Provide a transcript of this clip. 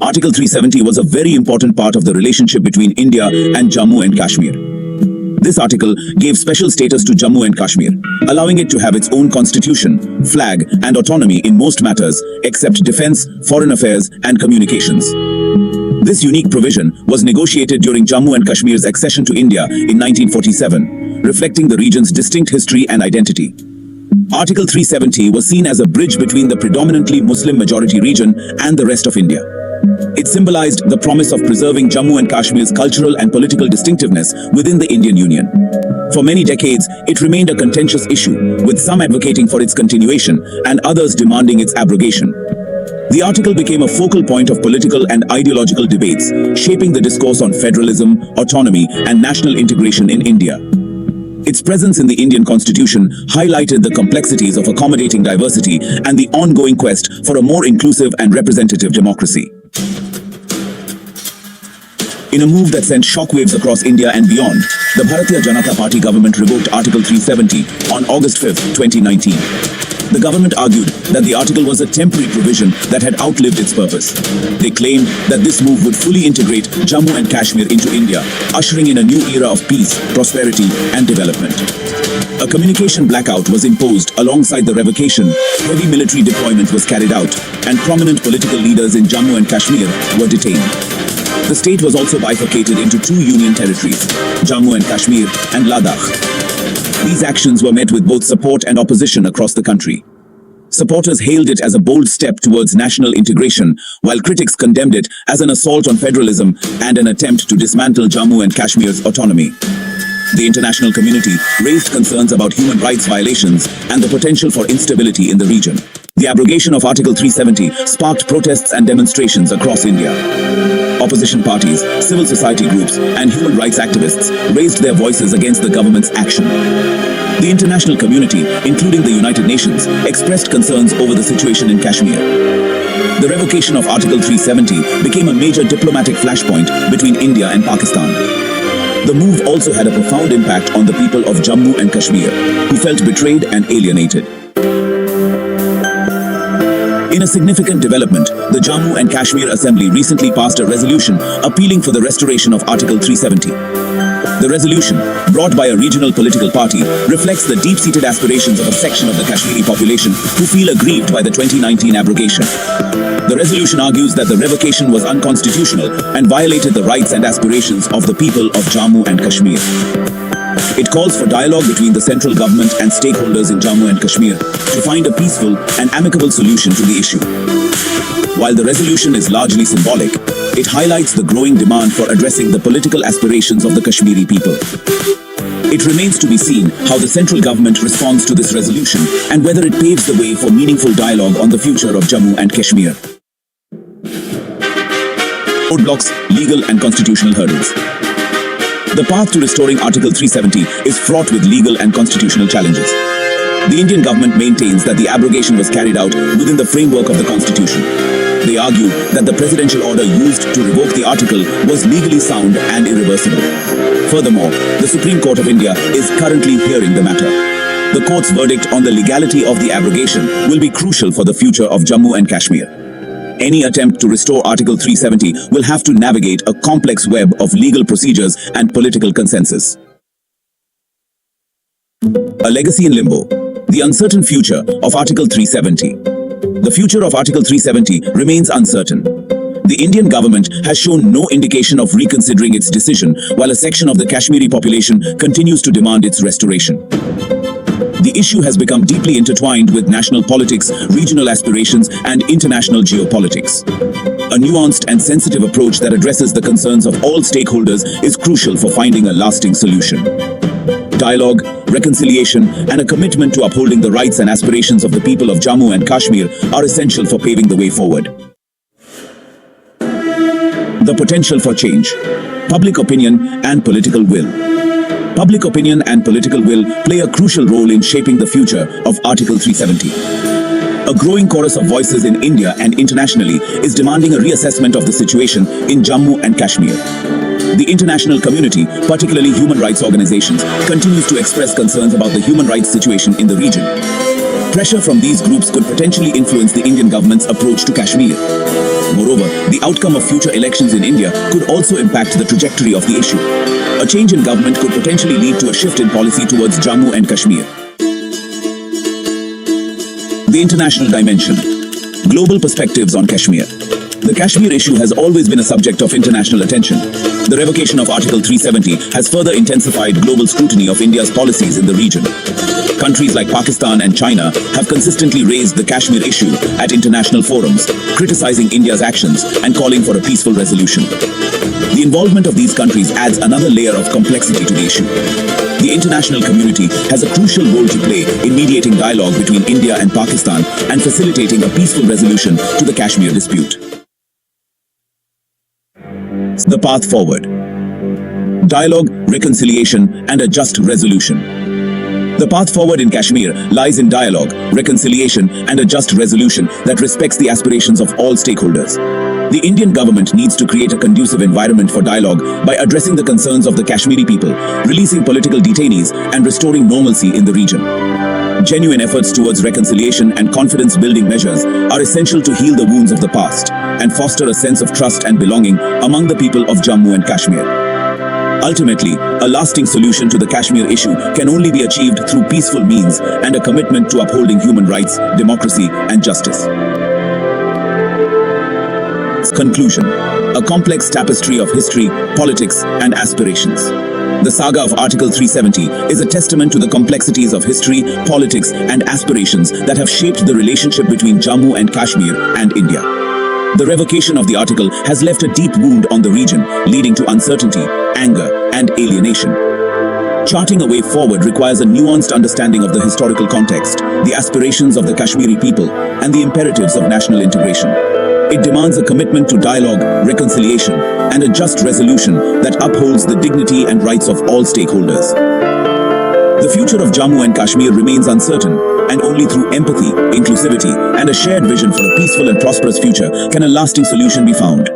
Article 370 was a very important part of the relationship between India and Jammu and Kashmir. This article gave special status to Jammu and Kashmir, allowing it to have its own constitution, flag, and autonomy in most matters except defense, foreign affairs, and communications. This unique provision was negotiated during Jammu and Kashmir's accession to India in 1947, reflecting the region's distinct history and identity. Article 370 was seen as a bridge between the predominantly Muslim-majority region and the rest of India. It symbolized the promise of preserving Jammu and Kashmir's cultural and political distinctiveness within the Indian Union. For many decades, it remained a contentious issue, with some advocating for its continuation and others demanding its abrogation. The article became a focal point of political and ideological debates, shaping the discourse on federalism, autonomy, and national integration in India. Its presence in the Indian Constitution highlighted the complexities of accommodating diversity and the ongoing quest for a more inclusive and representative democracy. In a move that sent shockwaves across India and beyond, the Bharatiya Janata Party government revoked Article 370 on August 5, 2019. The government argued that the article was a temporary provision that had outlived its purpose. They claimed that this move would fully integrate Jammu and Kashmir into India, ushering in a new era of peace, prosperity, and development. A communication blackout was imposed alongside the revocation, heavy military deployment was carried out, and prominent political leaders in Jammu and Kashmir were detained. The state was also bifurcated into two union territories, Jammu and Kashmir and Ladakh. These actions were met with both support and opposition across the country. Supporters hailed it as a bold step towards national integration, while critics condemned it as an assault on federalism and an attempt to dismantle Jammu and Kashmir's autonomy. The international community raised concerns about human rights violations and the potential for instability in the region. The abrogation of Article 370 sparked protests and demonstrations across India. Opposition parties, civil society groups, and human rights activists raised their voices against the government's action. The international community, including the United Nations, expressed concerns over the situation in Kashmir. The revocation of Article 370 became a major diplomatic flashpoint between India and Pakistan. The move also had a profound impact on the people of Jammu and Kashmir, who felt betrayed and alienated. In a significant development, the Jammu and Kashmir Assembly recently passed a resolution appealing for the restoration of Article 370. The resolution, brought by a regional political party, reflects the deep-seated aspirations of a section of the Kashmiri population who feel aggrieved by the 2019 abrogation. The resolution argues that the revocation was unconstitutional and violated the rights and aspirations of the people of Jammu and Kashmir. It calls for dialogue between the central government and stakeholders in Jammu and Kashmir to find a peaceful and amicable solution to the issue. While the resolution is largely symbolic, it highlights the growing demand for addressing the political aspirations of the Kashmiri people. It remains to be seen how the central government responds to this resolution and whether it paves the way for meaningful dialogue on the future of Jammu and Kashmir. Roadblocks, legal and constitutional hurdles. The path to restoring Article 370 is fraught with legal and constitutional challenges. The Indian government maintains that the abrogation was carried out within the framework of the Constitution. They argue that the presidential order used to revoke the article was legally sound and irreversible. Furthermore, the Supreme Court of India is currently hearing the matter. The court's verdict on the legality of the abrogation will be crucial for the future of Jammu and Kashmir. Any attempt to restore Article 370 will have to navigate a complex web of legal procedures and political consensus. A legacy in limbo. The uncertain future of Article 370. The future of Article 370 remains uncertain. The Indian government has shown no indication of reconsidering its decision, while a section of the Kashmiri population continues to demand its restoration. The issue has become deeply intertwined with national politics, regional aspirations, and international geopolitics. A nuanced and sensitive approach that addresses the concerns of all stakeholders is crucial for finding a lasting solution. Dialogue, reconciliation, and a commitment to upholding the rights and aspirations of the people of Jammu and Kashmir are essential for paving the way forward. The potential for change. Public opinion and political will. Public opinion and political will play a crucial role in shaping the future of Article 370. A growing chorus of voices in India and internationally is demanding a reassessment of the situation in Jammu and Kashmir. The international community, particularly human rights organizations, continues to express concerns about the human rights situation in the region. Pressure from these groups could potentially influence the Indian government's approach to Kashmir. Moreover, the outcome of future elections in India could also impact the trajectory of the issue. A change in government could potentially lead to a shift in policy towards Jammu and Kashmir. The international dimension. Global perspectives on Kashmir. The Kashmir issue has always been a subject of international attention. The revocation of Article 370 has further intensified global scrutiny of India's policies in the region. Countries like Pakistan and China have consistently raised the Kashmir issue at international forums, criticizing India's actions and calling for a peaceful resolution. The involvement of these countries adds another layer of complexity to the issue. The international community has a crucial role to play in mediating dialogue between India and Pakistan and facilitating a peaceful resolution to the Kashmir dispute. The path forward. Dialogue, reconciliation, and a just resolution. The path forward in Kashmir lies in dialogue, reconciliation, and a just resolution that respects the aspirations of all stakeholders. The Indian government needs to create a conducive environment for dialogue by addressing the concerns of the Kashmiri people, releasing political detainees, and restoring normalcy in the region. Genuine efforts towards reconciliation and confidence-building measures are essential to heal the wounds of the past and foster a sense of trust and belonging among the people of Jammu and Kashmir. Ultimately, a lasting solution to the Kashmir issue can only be achieved through peaceful means and a commitment to upholding human rights, democracy, and justice. Conclusion. A complex tapestry of history, politics, and aspirations. The saga of Article 370 is a testament to the complexities of history, politics, and aspirations that have shaped the relationship between Jammu and Kashmir and India. The revocation of the article has left a deep wound on the region, leading to uncertainty, anger, and alienation. Charting a way forward requires a nuanced understanding of the historical context, the aspirations of the Kashmiri people, and the imperatives of national integration. It demands a commitment to dialogue, reconciliation, and a just resolution that upholds the dignity and rights of all stakeholders. The future of Jammu and Kashmir remains uncertain, and only through empathy, inclusivity, and a shared vision for a peaceful and prosperous future can a lasting solution be found.